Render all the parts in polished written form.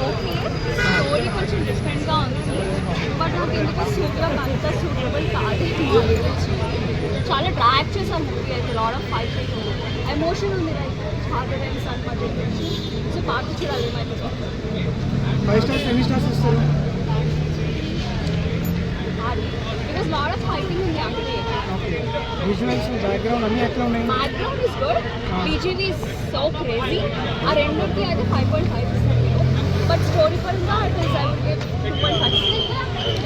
Okay story కొంచెం డిఫరెంట్గా ఉంది బట్ నాకు ఎందుకో సూపర్ అంత సూటబుల్ కాదు. చాలా డ్రాక్ చేసాం మూవీ అయితే, లాట్ ఆఫ్ ఫైట్ ఎమోషన్ ఉంది right harder and son budget నుంచి. సో పార్ట్ చూడాలి మైండ్ 5 స్టార్స్ ఎన్ని స్టార్స్ ఇస్తారు? బికాస్ లాట్ ఆఫ్ ఫైటింగ్ ఉంది అంటే. విజువల్స్ బ్యాక్గ్రౌండ్ అన్నీ ఎట్లా ఉన్నాయి? Background is good, BGV is so crazy. ఆ రెండుకి అయితే 5.5 ఇస్తాను. బట్ స్టోరీ పరంగా అయితే 2.5.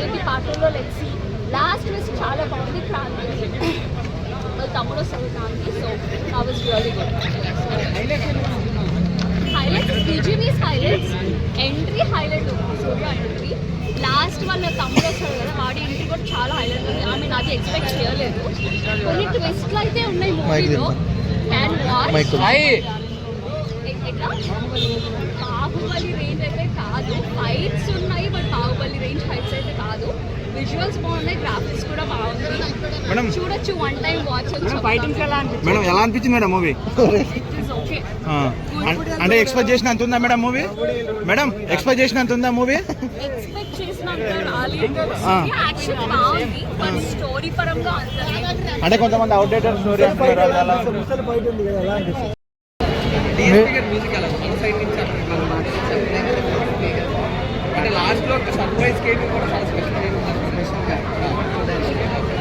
ఏంటి పాటల్లో లెక్సీ లాస్ట్ వేస్ చాలా బాగుంది. క్రాంతి తమ్ముడు వస్తుంది Kranti. So I was really good. Highlights బీజీవీస్ హైలైట్స్, ఎంట్రీ హైలైట్ ఉంది సూర్య ఎంట్రీ. లాస్ట్ వన్ తమ్ముడు వస్తాడు కదా, వాడి ఎంట్రీ కూడా చాలా హైలైట్ ఉంది. ఆమె అది ఎక్స్పెక్ట్ చేయలేదు. కొన్ని ట్విస్ట్లు అయితే ఉన్నాయి మూవీలో. Can watch. ఎట్లా బాహుబలి రేంజ్ అయితే కాదు, ఫైట్స్ ఉన్నాయి బట్ బాహుబలి రేంజ్ ఫైట్స్ అయితే కాదు. విజువల్స్ బాగున్నాయి, గ్రాఫిక్స్ కూడా బాగుంది, చూడొచ్చు వన్ టైం వాచ్. మేడం ఎలా అనిపించింది మేడం మూవీ? ఓకే అంటే ఎక్స్పెక్ట్ చేసినంత ఉందా మేడం మూవీ? మేడం ఎక్స్పెక్ట్ చేసినంత ఉందా మూవీ? ఎక్స్పెక్ట్ చేసినంత రాలేదు. యాక్షన్ బాగుంది బట్ స్టోరీ పరంగా అంత. అంటే కొంతమంది అవుట్డేటెడ్ స్టోరీ అంటారు. అంటే లాస్ట్ లో సర్ప్రైజ్ కేక్ కూడా చాలా స్పెషల్గా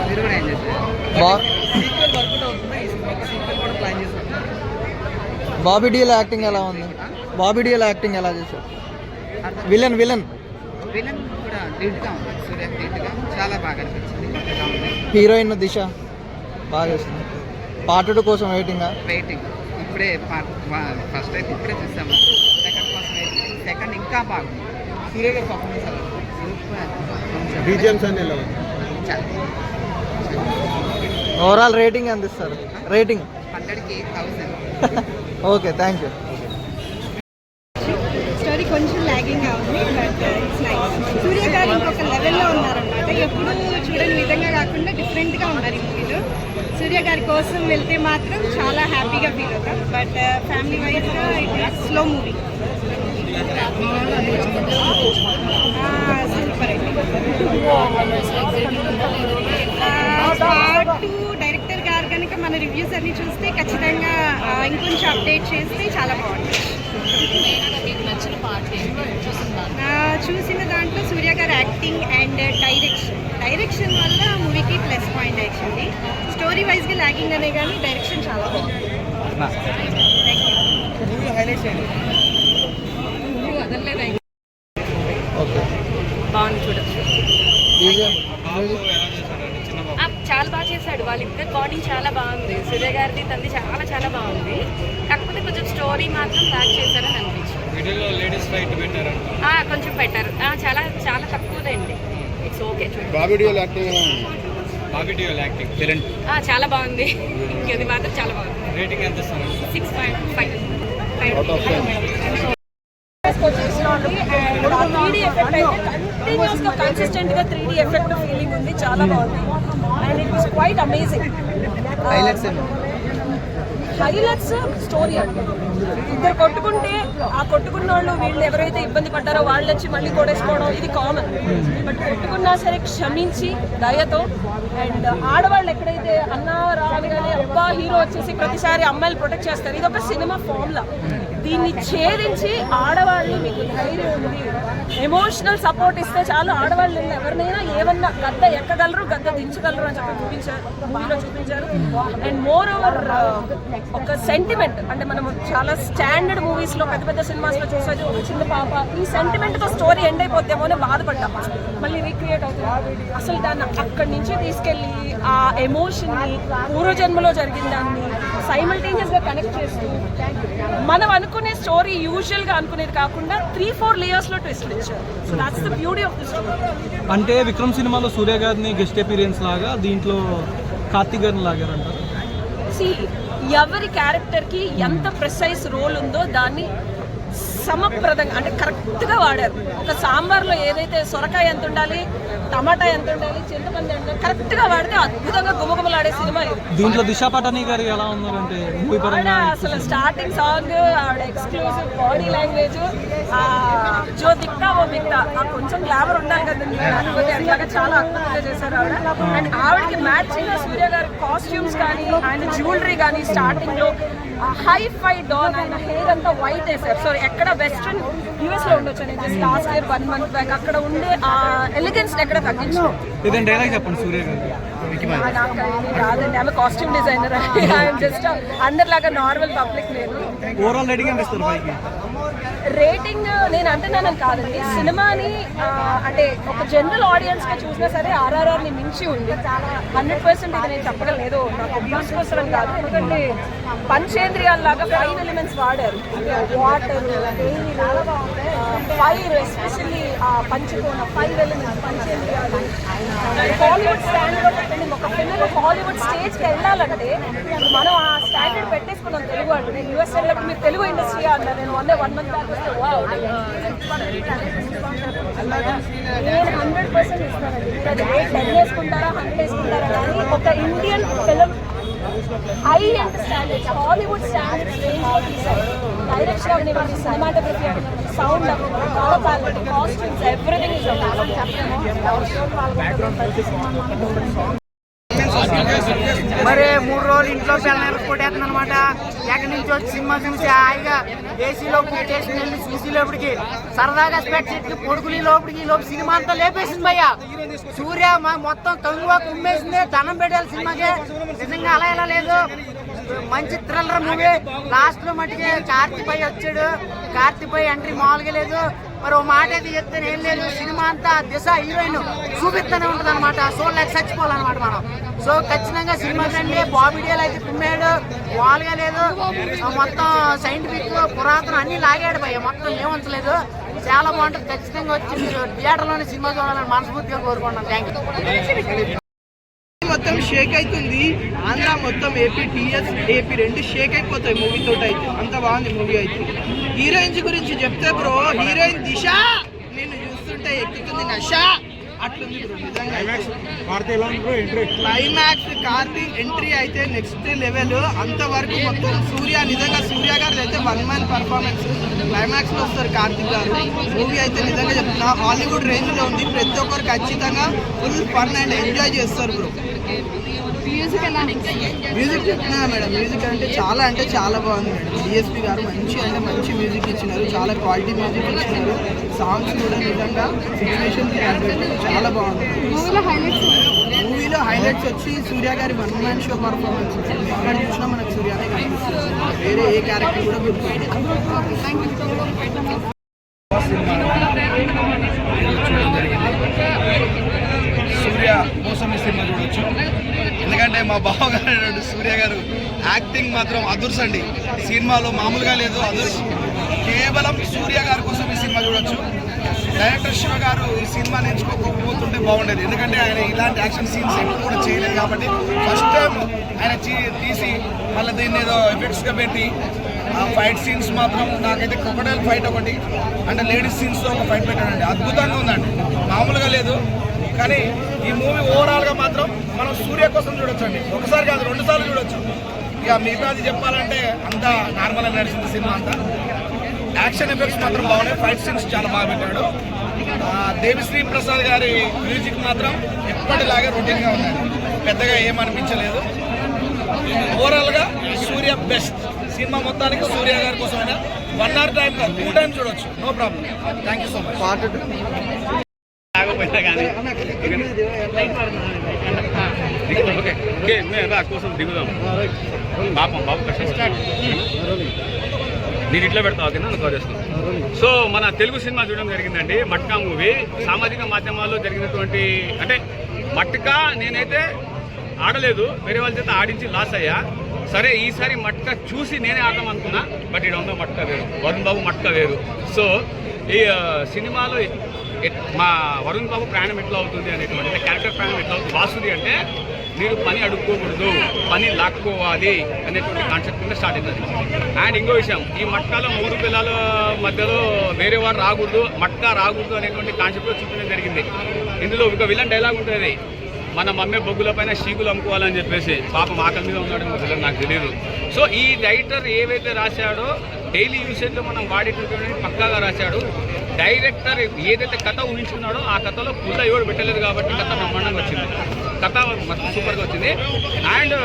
మీరు కూడా ఏం చేస్తారు? సీక్వెల్ వర్కౌట్ అవుతుంది, సీక్వెల్ కూడా ప్లాన్ చేస్తారు. బాబీ డియోల్ యాక్టింగ్ ఎలా ఉంది? బాబీ డియోల్ యాక్టింగ్ ఎలా చేశారు? విలన్ విలన్ విలన్ కూడా లీడ్గా ఉంది, సూర్య లీడ్గా చాలా బాగా అనిపించింది. హీరోయిన్ దిశ బాగా చేస్తుంది. పార్ట్ 2 కోసం వెయిటింగ్. ఇప్పుడే ఫస్ట్ అయితే ఇప్పుడే చూసాము, సెకండ్ కోసం వెయిటింగ్. సెకండ్ ఇంకా బాగుంది. సూర్య గారి పర్ఫార్మెన్స్ అలా బీజిఎమ్స్ అన్ని ఎలా ఉంది? ఓవరాల్ రేటింగ్ ఎంత ఇస్తారు? రేటింగ్ 100కి 1000. Okay, thank you. స్టోరీ కొంచెం లాగింగ్గా ఉంది బట్ ఇట్స్ నైస్. సూర్య గారు ఇంకొక లెవెల్లో ఉన్నారనమాట. ఎప్పుడు చూడని విధంగా కాకుండా డిఫరెంట్గా ఉన్నారు ఈ మూవీలో. సూర్య గారి కోసం వెళ్తే మాత్రం చాలా హ్యాపీగా ఫీల్ అవుతాం. బట్ ఫ్యామిలీ వైజ్గా it is slow movie. Super అండి. పార్ట్ 2 డైరెక్టర్ గారు కనుక మన రివ్యూస్ అన్ని చూస్తే ఖచ్చితంగా ఇంకొంచెం అప్డేట్ చేస్తే చాలా బాగుంటుంది. చూసిన దాంట్లో సూర్య గారి యాక్టింగ్ అండ్ డైరెక్షన్ వల్ల మూవీకి ప్లస్ పాయింట్ యాక్చువల్లీ. స్టోరీ వైజ్గా లాగింగ్ అనే కానీ డైరెక్షన్ చాలా బాగుంది. బాగుంది, చూడొచ్చు. చాలా బాగా చేశాడు. వాళ్ళిద్దరు బాడీ చాలా బాగుంది. సూర్య గారిది తంది చాలా చాలా బాగుంది. కాకపోతే కొంచెం స్టోరీ మాత్రం బ్యాక్ చేశారని అనిపించింది. కొంచెం బెటర్, చాలా చాలా తక్కువదండి. It's okay. చాలా బాగుంది. ఇంకేది మాత్రం చాలా బాగుంది. రేటింగ్ ఎంత? 6.5. అండ్ 3D ఎఫెక్ట్ అయితే కంటిన్యూస్గా కన్సిస్టెంట్గా 3D ఎఫెక్ట్ ఫీలింగ్ ఉంది, చాలా బాగుంది. And it was quite amazing. Highlights story అండి. ఇద్దరు కొట్టుకుంటే ఆ కొట్టుకున్న వాళ్ళు వీళ్ళు ఎవరైతే ఇబ్బంది పడ్డారో వాళ్ళు వచ్చి మళ్ళీ కొడేసుకోవడం ఇది కామన్. బట్ కొట్టుకున్నా సరే క్షమించి దయతో. అండ్ ఆడవాళ్ళు ఎక్కడైతే అన్నా రాగానే అబ్బా హీరో వచ్చేసి ప్రతిసారి అమ్మాయిలు ప్రొటెక్ట్ చేస్తారు, ఇది ఒక సినిమా ఫార్ములా. దీన్ని ఛేదించి ఆడవాళ్ళు మీకు ధైర్యం ఉంది, ఎమోషనల్ సపోర్ట్ ఇస్తే చాలు ఆడవాళ్ళు ఎవరినైనా ఏమన్నా గద్ద ఎక్కగలరు, గద్ద దించగలరు అని చెప్పి మూవీలో చూపించారు. అండ్ మోర్ ఓవర్ ఒక సెంటిమెంట్, అంటే మనం చాలా స్టాండర్డ్ మూవీస్లో పెద్ద పెద్ద సినిమాస్లో చూసేది ఒక చిన్న పాప ఈ సెంటిమెంట్తో స్టోరీ ఎండ్ అయిపోతేమో అని బాధపడ్డాం. మళ్ళీ రీక్రియేట్ అవుతుంది. అసలు దాన్ని అక్కడి నుంచి తీసుకెళ్ళి ఆ ఎమోషన్ని పూర్వజన్మలో జరిగిన దాన్ని సైమల్టేనియస్గా కనెక్ట్ చేస్తూ మనం అనుకునే స్టోరీ యూజువల్గా అనుకునేది కాకుండా 3-4 లేయర్స్లో ట్విస్ట్ ఇచ్చారు. So that's the beauty of the story. అంటే విక్రమ్ సినిమాలో సూర్య గారిని గెస్ట్ అపీరియన్స్ లాగా దీంట్లో కార్తీక్ గారిని లాగారంటారు. ఎవరి క్యారెక్టర్కి ఎంత ప్రెసైజ్ రోల్ ఉందో దాన్ని సమప్రదంగా అంటే కరెక్ట్గా వాడారు. ఒక సాంబార్లో ఏదైతే సొరకాయ ఎంత ఉండాలి, టమాటా ఎంత ఉండాలి, చింతపండు ఎంత ఉండాలి, కరెక్ట్గా వాడితే అద్భుతంగా గుమగుమలాడే సినిమా ఇది. దీంట్లో దిశా పటానీ గారు ఎలా ఉన్నారంటే అసలు స్టార్టింగ్ సాంగ్ ఆవిడ ఎక్స్క్లూజివ్ బాడీ లాంగ్వేజ్, జో దిక్తా ఓ దిక్తా ఆ కొంచెం గ్లామర్ ఉండాలి కదండి, లేకపోతే అట్లాగా చాలా అద్భుతంగా చేశారు ఆవిడ. అండ్ ఆవిడకి మ్యాచింగ్ గా సూర్య గారి కాస్ట్యూమ్స్ కానీ ఆయన జ్యువెలరీ కానీ స్టార్టింగ్ లో హై ఫై డాన్, ఆయన హెయిర్ అంతా వైట్ వేసారు. సో ఎక్కడ వెస్ట్రన్ యూఎస్ లో ఉండొచ్చు నేను just last year 1 month back అక్కడ ఉండే ఆ ఎలిగెన్స్ ఎక్కడ తగ్గించు. ఇదేం డైలాగ్ చెప్పండి సూర్య గారు. నాకు రాదండి, ఆమె కాస్ట్యూమ్ డిజైనర్, ఐఎమ్ జస్ట్ అందరిలాగా నార్మల్ పబ్లిక్. నేను ఓవరాల్ రేటింగ్ ఎంత ఇస్తారు పైకి? రేటింగ్ నేను అంటున్నానని కాదండి, సినిమాని అంటే ఒక జనరల్ ఆడియన్స్ గా చూసినా సరే RRR ని మించి ఉంది 100%. ఇది నేను చెప్పగలను, నాకు వ్యూస్ కోసం కాదు, ఎందుకంటే పంచేంద్రియాల్లాగా 5 ఎలిమెంట్స్ వాడారు. వాటర్, ఫైర్, ఎస్పెషల్లీ పంచుకోన 5 ఎలిమెంట్స్ పంచేంద్రియాలు. హాలీవుడ్ స్టాండర్డ్ పెట్టండి, ఒక ఫిల్మ్ హాలీవుడ్ స్టేజ్కి వెళ్ళాలంటే మనం ఆ స్టాండర్డ్ పెట్టేసుకున్నాం తెలుగు వాళ్ళు. నేను యూఎస్ వెళ్ళినప్పుడు మీరు తెలుగు ఇండస్ట్రీ అన్నారు, నేను 1 month బ్యాక్ వస్తే నేను 100% ఇస్తానండి. మీరు అది 10 వేసుకుంటారా 100 వేసుకుంటారా కానీ ఒక Indian film high and standards, Hollywood standards తీశారు. డైరెక్షన్ అవనివ్వండి, సినిమాటోగ్రఫీ అవనివ్వండి, సౌండ్ అవనివ్వండి, కాస్ట్యూమ్స్, ఎవ్రీథింగ్ ఇస్ మరి 3 రోజులు ఇంట్లో పిల్లలు కొట్టేస్తుంది అనమాట. ఎక్కడి నుంచి వచ్చి సినిమా చూసి హాయిగా ఏసీలో బుక్ చేసి వెళ్ళి చూసి లోపలికి సరదాగా స్పెక్ట్కి పొడుకుని లోపలికి లోపు సినిమా అంతా లేపేసింది భయ్య. సూర్య మొత్తం కంగువా కుమ్మేసింది, ధనం పెట్టాలి సినిమాకి. నిజంగా అలా ఎలా లేదు, మంచి థ్రిల్లర్ మూవీ. లాస్ట్ లో మటుకి కార్తిపై వచ్చాడు, కార్తిపై ఎంట్రీ మామూలుగా లేదు. మరి ఓ మాట అయితే చెప్తే ఏం లేదు, సినిమా అంతా దిశ హీరోయిన్ చూపిస్తూనే ఉంటుంది అనమాట, చూడలేక చచ్చిపోవాలన్నమాట మనం. సో ఖచ్చితంగా సినిమా కంటే బాబీ డీల్ అయితే కుమ్మాడు, మామూలుగా లేదు. మొత్తం సైంటిఫిక్ పురాతన అన్ని లాగాడు భయ్య, మొత్తం ఏముంచలేదు. చాలా బాగుంటుంది. ఖచ్చితంగా వచ్చి మీరు థియేటర్లోనే సినిమా చూడాలని మనస్ఫూర్తిగా కోరుకుంటున్నాను. Thank you. మొత్తం షేక్ అవుతుంది, ఆంధ్ర మొత్తం ఏపీ టీఎస్ ఏపీ 2 షేక్ అయిపోతాయి మూవీ తోటి. అయితే అంత బాగుంది మూవీ అయితే. హీరోయిన్స్ గురించి చెప్తే బ్రో, హీరోయిన్ దిశ నేను చూస్తుంటే ఎక్కుతుంది నష, అట్లుంది బ్రో నిజంగా. క్లైమాక్స్ కార్తీక్ ఎంట్రీ అయితే నెక్స్ట్ లెవెల్. అంతవరకు మొత్తం సూర్య, నిజంగా సూర్య గారు అయితే 1 man పర్ఫార్మెన్స్. క్లైమాక్స్ లో వస్తారు కార్తీక్ గారు. మూవీ అయితే నిజంగా చెప్తున్నా హాలీవుడ్ రేంజ్ లో ఉంది. ప్రతి ఒక్కరు ఖచ్చితంగా ఫుల్ ఫన్ అండ్ ఎంజాయ్ చేస్తారు బ్రో. మ్యూజిక్ చెప్తున్నా మేడం, మ్యూజిక్ అంటే చాలా బాగుంది మేడం. డిఎస్పీ గారు మంచి మ్యూజిక్ ఇచ్చినారు, చాలా క్వాలిటీ మ్యూజిక్ ఇచ్చినారు. సాంగ్స్ కూడా నిజంగా సిచ్యువేషన్ చాలా బాగుంది. మూవీలో హైలైట్స్ వచ్చి సూర్య గారి 1 man షో పర్ఫార్మెన్స్. ఎక్కడ చూసినా మనకు సూర్యనే కనిపిస్తుంది, వేరే ఏ క్యారెక్టర్ కూడా గుర్తుంది. సూర్య కోసం ఈ సినిమా చూడొచ్చు, ఎందుకంటే మా బావగారు సూర్య గారు యాక్టింగ్ మాత్రం అదుర్స్ అండి. సినిమాలో మామూలుగా లేదు, అదుర్స్. కేవలం సూర్య గారి కోసం ఈ సినిమా చూడొచ్చు. డైరెక్టర్ శివ గారు ఈ సినిమాని ఎంచుకోకపోతుంటే బాగుండేది, ఎందుకంటే ఆయన ఇలాంటి యాక్షన్ సీన్స్ ఎప్పుడు కూడా చేయలేదు కాబట్టి ఫస్ట్ టైం ఆయన తీసి మళ్ళీ దీన్ని ఏదో ఎఫెక్ట్స్గా పెట్టి ఆ ఫైట్ సీన్స్ మాత్రం నాకైతే క్రొకడైల్ ఫైట్ ఒకటి అంటే లేడీస్ సీన్స్తో ఒక ఫైట్ పెట్టాడండి, అద్భుతంగా ఉందండి, మామూలుగా లేదు. కానీ ఈ మూవీ ఓవరాల్గా మాత్రం మనం సూర్య కోసం చూడొచ్చండి, ఒకసారి కాదు 2 సార్లు చూడొచ్చు. ఇక మిగతాది చెప్పాలంటే అంతా నార్మల్గా నడిచింది సినిమా అంతా. యాక్షన్ ఎఫెక్ట్స్ మాత్రం బాగున్నాయి, ఫైట్ సీన్స్ చాలా బాగా పెట్టాడు. దేవిశ్రీ ప్రసాద్ గారి మ్యూజిక్ మాత్రం ఎప్పటిలాగే రొటీన్గా ఉందండి, పెద్దగా ఏమనిపించలేదు. ఓవరాల్గా సూర్య బెస్ట్. సినిమా మొత్తానికి సూర్య గారి కోసమైనా 1 hour టైం కాదు 2 times చూడొచ్చు, no problem. Thank you so much. కోసం దిగుదాం పాపం బాబు కష్టం. నేను ఇట్లా పెడతా ఓకేనా, నన్ను కవర్ చేస్తాను. సో మన తెలుగు సినిమా చూడడం జరిగిందండి, మట్కా మూవీ. సామాజిక మాధ్యమాల్లో జరిగినటువంటి అంటే మట్కా నేనైతే ఆడలేదు, వేరే వాళ్ళ చేత ఆడించి లాస్ అయ్యా. సరే ఈసారి మట్కా చూసి నేనే ఆడదాం అనుకున్నా, బట్ ఇక్కడ ఉన్న మట్కా వేరు, వరుణ్ బాబు మట్కా వేరు. సో ఈ సినిమాలో మా వరుణ్ బాబు ప్రయాణం ఎట్లా అవుతుంది అనేటువంటి క్యారెక్టర్ ప్రయాణం ఎట్లా అవుతుంది. వాసుది అంటే మీరు పని అడుక్కోకూడదు, పని లాక్కోవాలి అనేటువంటి కాన్సెప్ట్ కింద స్టార్ట్ అవుతుంది. అండ్ ఇంకో విషయం, ఈ మట్కాలో 3 పిల్లల మధ్యలో వేరే వారు రాకూడదు, మట్కా రాకూడదు అనేటువంటి కాన్సెప్ట్లో చూపించడం జరిగింది. ఇందులో ఒక విలన్ డైలాగ్ ఉంటుంది, మన మమ్మీ బొగ్గుల పైన షీకులు అమ్ముకోవాలని చెప్పేసి. పాపం ఆకలి మీద ఉన్నాడు విలన్, నాకు తెలియదు. సో ఈ రైటర్ ఏవైతే రాశాడో డైలీ యూసేజ్లో మనం వాడేటటువంటి పక్కాగా రాశాడు. డైరెక్టర్ ఏదైతే కథ ఊహించుకున్నాడో ఆ కథలో పుల్ల ఎవరు పెట్టలేదు కాబట్టి కథ బ్రహ్మాండంగా వచ్చింది. కథ మస్తు సూపర్గా వచ్చింది. అండ్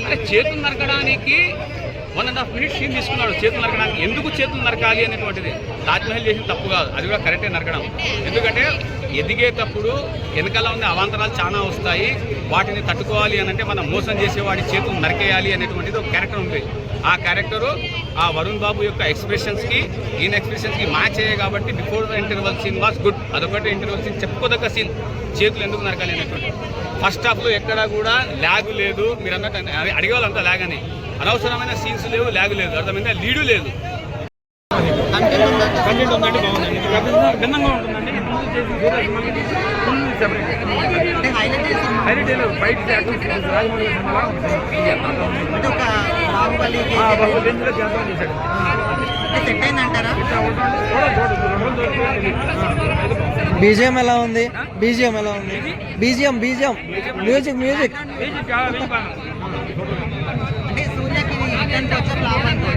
అంటే చేతులు నరకడానికి 1.5 minutes సీన్ తీసుకున్నాడు. చేతులు నరకడానికి ఎందుకు చేతులు నరకాలి అనేటువంటిది తాజ్మహల్ చేసిన తప్పు కాదు, అది కూడా కరెక్టే నరకడం. ఎందుకంటే ఎదిగేటప్పుడు వెనకాల ఉన్న అవాంతరాలు చాలా వస్తాయి, వాటిని తట్టుకోవాలి అని అంటే మనం మోసం చేసేవాడి చేతులు నరికేయాలి అనేటువంటిది ఒక క్యారెక్టర్ ఉంది. ఆ క్యారెక్టరు ఆ వరుణ్ బాబు యొక్క ఎక్స్ప్రెషన్స్కి ఈయన ఎక్స్ప్రెషన్స్కి మ్యాచ్ అయ్యాయి కాబట్టి before the interval scene was good. అదొకటి ఇంటర్వల్ సీన్ చెప్పుకోదగ్గ సీన్, చేతులు ఎందుకు నరకాలి అనేటువంటి. ఫస్ట్ హాఫ్లో ఎక్కడా కూడా ల్యాగ్ లేదు. మీరు అన్నట్టు అడిగేవాళ్ళంతా ల్యాగ్ అని, అనవసరమైన సీన్స్ లేవు, ల్యాగ్ లేదు, అర్థమైందా, లీడు లేదు. కంటెంట్ ఉందండి, బాగుందండి, భిన్నంగా ఉంటుందండి. బీజిఎం ఎలా ఉంది? బీజిఎం ఎలా ఉంది? BGM music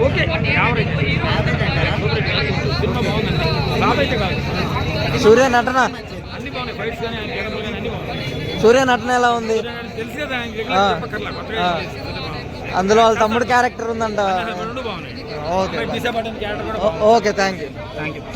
okay, average. Surya నటన, అన్ని బాగున్నాయి, ఫైట్స్ కానీ అన్ని బాగున్నాయి. సూర్య నటన ఎలా ఉంది? తెలుసు కదా, అందులో వాళ్ళ తమ్ముడు క్యారెక్టర్ ఉందంట. రెండు బాగున్నాయి. ఓకే, క్యారెక్టర్ కూడా ఓకే, థ్యాంక్ యూ.